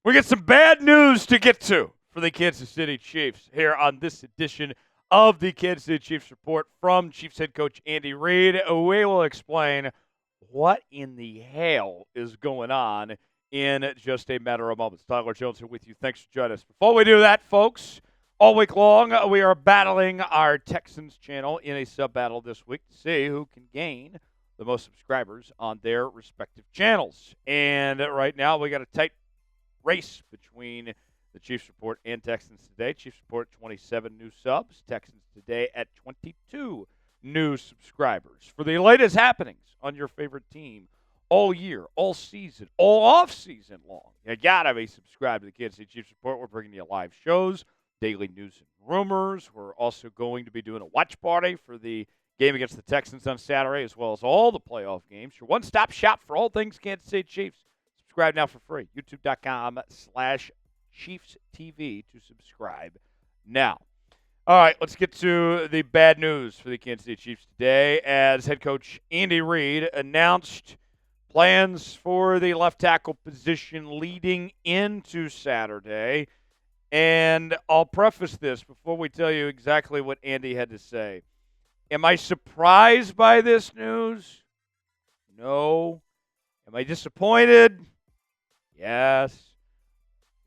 We get some bad news to get to for the Kansas City Chiefs here on this edition of the Kansas City Chiefs Report from Chiefs head coach Andy Reid. We will explain what in the hell is going on in just a matter of moments. Tyler Jones here with you. Thanks for joining us. Before we do that, folks, all week long we are battling our Texans channel in a sub-battle this week to see who can gain the most subscribers on their respective channels. And right now we got a tight race between the Chiefs Report and Texans Today. Chiefs Report 27 new subs. Texans Today at 22 new subscribers. For the latest happenings on your favorite team all year, all season, all off-season long, you gotta be subscribed to the Kansas City Chiefs Report. We're bringing you live shows, daily news and rumors. We're also going to be doing a watch party for the game against the Texans on Saturday, as well as all the playoff games. Your one-stop shop for all things Kansas City Chiefs. Subscribe now for free. YouTube.com/ChiefsTV to subscribe now. All right, let's get to the bad news for the Kansas City Chiefs today, as head coach Andy Reid announced plans for the left tackle position leading into Saturday. And I'll preface this before we tell you exactly what Andy had to say. Am I surprised by this news? No. Am I disappointed? Yes.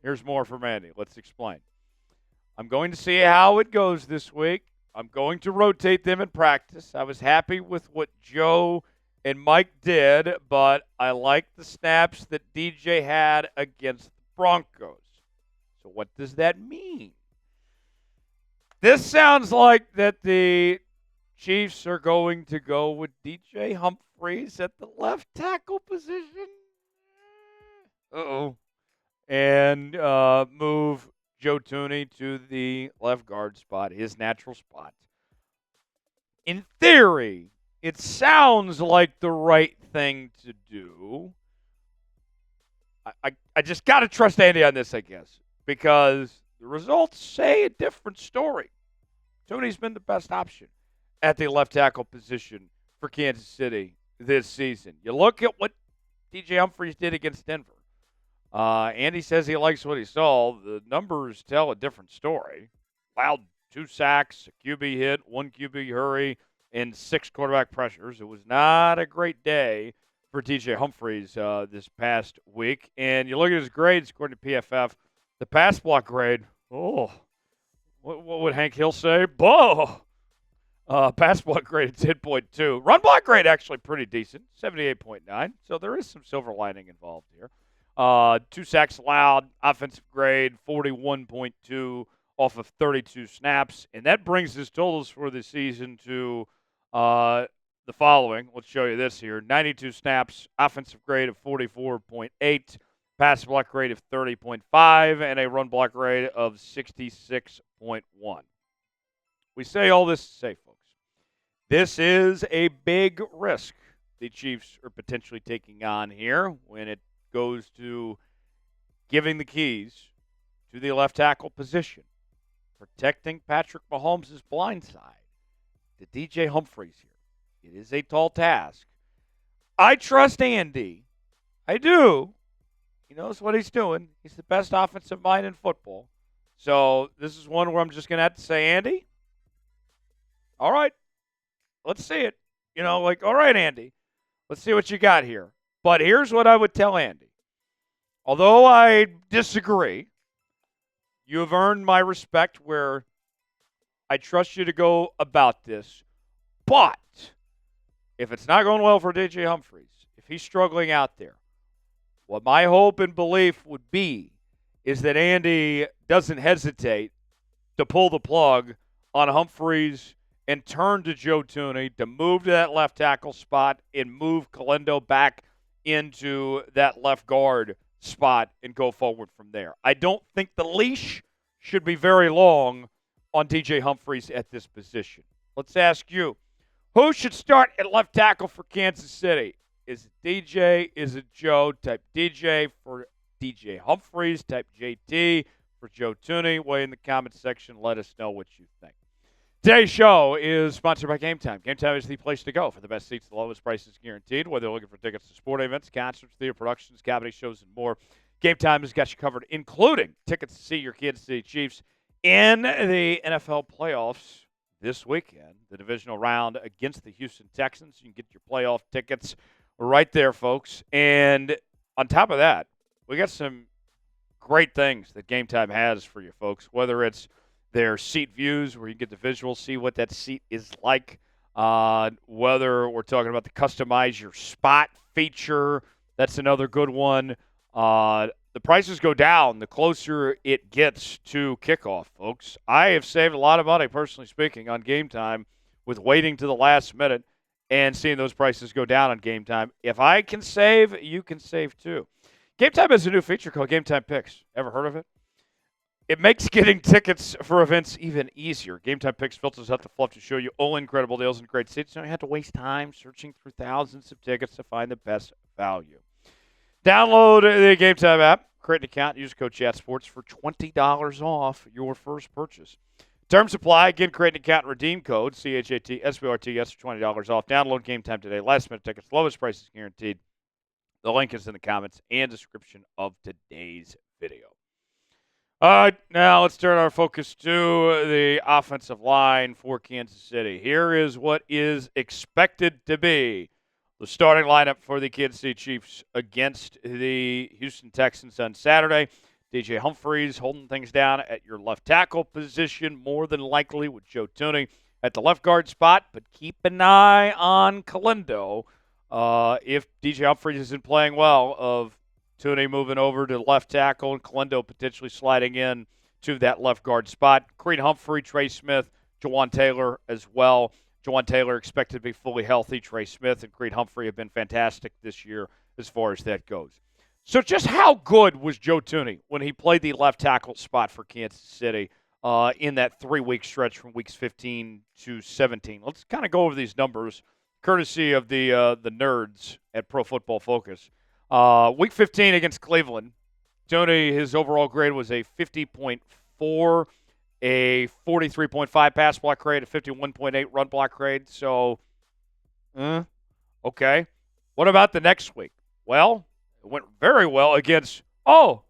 Here's more from Andy. Let's explain. I'm going to see how it goes this week. I'm going to rotate them in practice. I was happy with what Joe and Mike did, but I like the snaps that DJ had against the Broncos. So what does that mean? This sounds like that the Chiefs are going to go with DJ Humphries at the left tackle position. And move Joe Thuney to the left guard spot, his natural spot. In theory, it sounds like the right thing to do. I just got to trust Andy on this, I guess, because the results say a different story. Thuney's been the best option at the left tackle position for Kansas City this season. You look at what DJ Humphries did against Denver. Andy says he likes what he saw. The numbers tell a different story. Allowed 2 sacks, a QB hit, 1 QB hurry, and 6 quarterback pressures. It was not a great day for DJ Humphries this past week. And you look at his grades, according to PFF, the pass block grade, what would Hank Hill say? Boh! Pass block grade is 10.2. Run block grade actually pretty decent, 78.9. So there is some silver lining involved here. 2 sacks allowed, offensive grade 41.2 off of 32 snaps. And that brings his totals for the season to the following. Let's show you this here. 92 snaps, offensive grade of 44.8, pass block grade of 30.5, and a run block grade of 66.1. We say all this to say, folks, this is a big risk the Chiefs are potentially taking on here when it goes to giving the keys to the left tackle position, protecting Patrick Mahomes' blind side to DJ Humphries here. It is a tall task. I trust Andy. I do. He knows what he's doing. He's the best offensive mind in football. So this is one where I'm just going to have to say, Andy, all right, let's see it. All right, Andy, let's see what you got here. But here's what I would tell Andy. Although I disagree, you have earned my respect where I trust you to go about this. But if it's not going well for DJ Humphries, if he's struggling out there, what my hope and belief would be is that Andy doesn't hesitate to pull the plug on Humphries and turn to Joe Thuney to move to that left tackle spot and move Caliendo back into that left guard spot and go forward from there. I don't think the leash should be very long on DJ Humphries at this position. Let's ask you, who should start at left tackle for Kansas City? Is it DJ? Is it Joe? Type DJ for DJ Humphries. Type JT for Joe Thuney. Weigh in the comments section. Let us know what you think. Today's show is sponsored by Game Time. Game Time is the place to go for the best seats, the lowest prices guaranteed. Whether you're looking for tickets to sporting events, concerts, theater productions, comedy shows, and more, Game Time has got you covered, including tickets to see your Kansas City Chiefs in the NFL playoffs this weekend, the divisional round against the Houston Texans. You can get your playoff tickets right there, folks. And on top of that, we got some great things that Game Time has for you folks, whether it's their seat views where you get the visuals, see what that seat is like, whether we're talking about the customize your spot feature. That's another good one. The prices go down the closer it gets to kickoff, folks. I have saved a lot of money, personally speaking, on Game Time with waiting to the last minute and seeing those prices go down on Game Time. If I can save, you can save too. Game Time has a new feature called Game Time Picks. Ever heard of it? It makes getting tickets for events even easier. Game Time Picks filters out the fluff to show you all incredible deals and great seats. You don't have to waste time searching through thousands of tickets to find the best value. Download the Game Time app, create an account, use code ChatSports for $20 off your first purchase. Terms apply. Again, create an account and redeem code CHATSPORTS for $20 off. Download Game Time today. Last minute tickets, lowest prices guaranteed. The link is in the comments and description of today's video. All right, now let's turn our focus to the offensive line for Kansas City. Here is what is expected to be the starting lineup for the Kansas City Chiefs against the Houston Texans on Saturday. DJ Humphries holding things down at your left tackle position, more than likely with Joe Thuney at the left guard spot, but keep an eye on Caliendo. If DJ Humphries isn't playing well, of Thuney moving over to left tackle and Caliendo potentially sliding in to that left guard spot. Creed Humphrey, Trey Smith, Jawan Taylor as well. Jawan Taylor expected to be fully healthy. Trey Smith and Creed Humphrey have been fantastic this year as far as that goes. So just how good was Joe Thuney when he played the left tackle spot for Kansas City in that 3-week stretch from weeks 15 to 17? Let's kind of go over these numbers, courtesy of the nerds at Pro Football Focus. Week 15 against Cleveland, Thuney, his overall grade was a 50.4, a 43.5 pass block grade, a 51.8 run block grade. So, okay. What about the next week? Well, it went very well against, of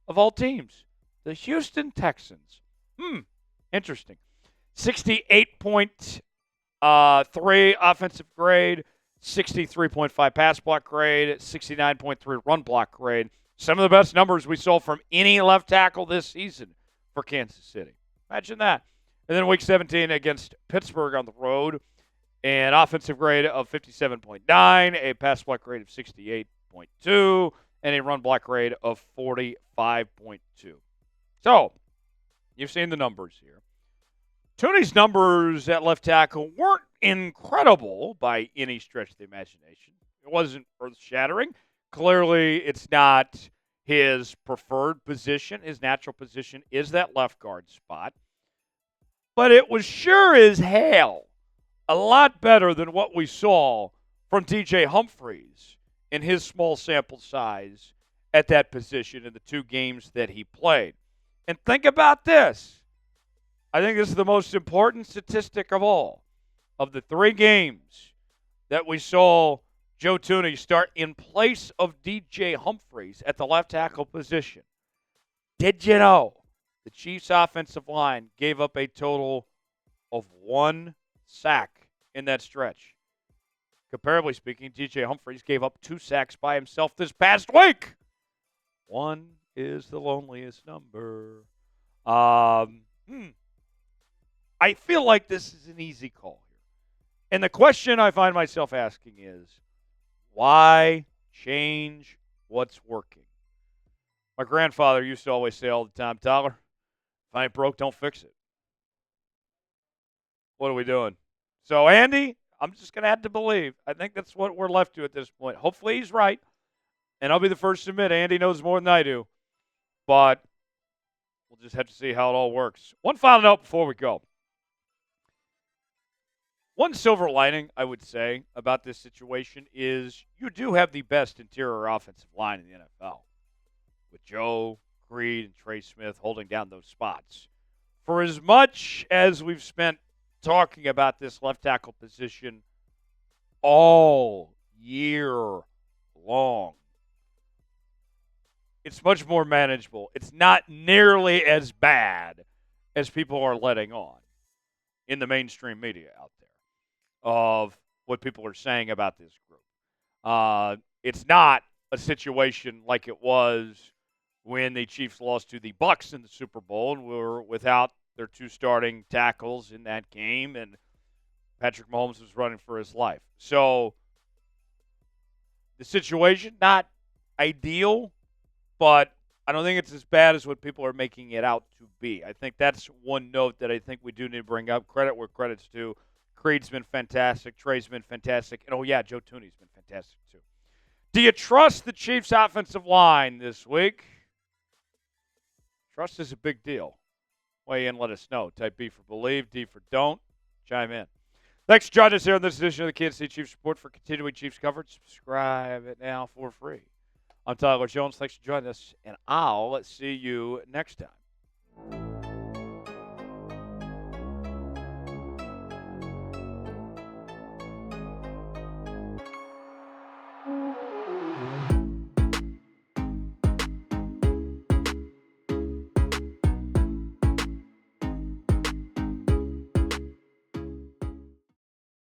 all teams, the Houston Texans. Interesting. 68.3 offensive grade, 63.5 pass block grade, 69.3 run block grade. Some of the best numbers we saw from any left tackle this season for Kansas City. Imagine that. And then week 17 against Pittsburgh on the road, an offensive grade of 57.9, a pass block grade of 68.2, and a run block grade of 45.2. So, you've seen the numbers here. Thuney's numbers at left tackle weren't incredible by any stretch of the imagination. It wasn't earth-shattering. Clearly, it's not his preferred position. His natural position is that left guard spot. But it was sure as hell a lot better than what we saw from DJ Humphries in his small sample size at that position in the 2 games that he played. And think about this. I think this is the most important statistic of all. Of the 3 games that we saw Joe Thuney start in place of DJ Humphries at the left tackle position, did you know the Chiefs' offensive line gave up a total of 1 sack in that stretch? Comparably speaking, DJ Humphries gave up 2 sacks by himself this past week. 1 is the loneliest number. I feel like this is an easy call here. And the question I find myself asking is, why change what's working? My grandfather used to always say all the time, Tyler, if I ain't broke, don't fix it. What are we doing? So, Andy, I'm just going to have to believe. I think that's what we're left to at this point. Hopefully he's right. And I'll be the first to admit Andy knows more than I do. But we'll just have to see how it all works. One final note before we go. One silver lining, I would say, about this situation is you do have the best interior offensive line in the NFL, with Joe, Creed, and Trey Smith holding down those spots. For as much as we've spent talking about this left tackle position all year long, It's much more manageable. It's not nearly as bad as people are letting on in the mainstream media out there of what people are saying about this group. It's not a situation like it was when the Chiefs lost to the Bucks in the Super Bowl and were without their two starting tackles in that game, and Patrick Mahomes was running for his life. So the situation, not ideal, but I don't think it's as bad as what people are making it out to be. I think that's one note that I think we do need to bring up. Credit where credit's due. Creed's been fantastic. Trey's been fantastic. And, oh, yeah, Joe Thuney's been fantastic, too. Do you trust the Chiefs' offensive line this week? Trust is a big deal. Weigh in, let us know. Type B for believe, D for don't. Chime in. Thanks for joining us here on this edition of the Kansas City Chiefs Report. For continuing Chiefs coverage, subscribe it now for free. I'm Tyler Jones. Thanks for joining us, and I'll see you next time.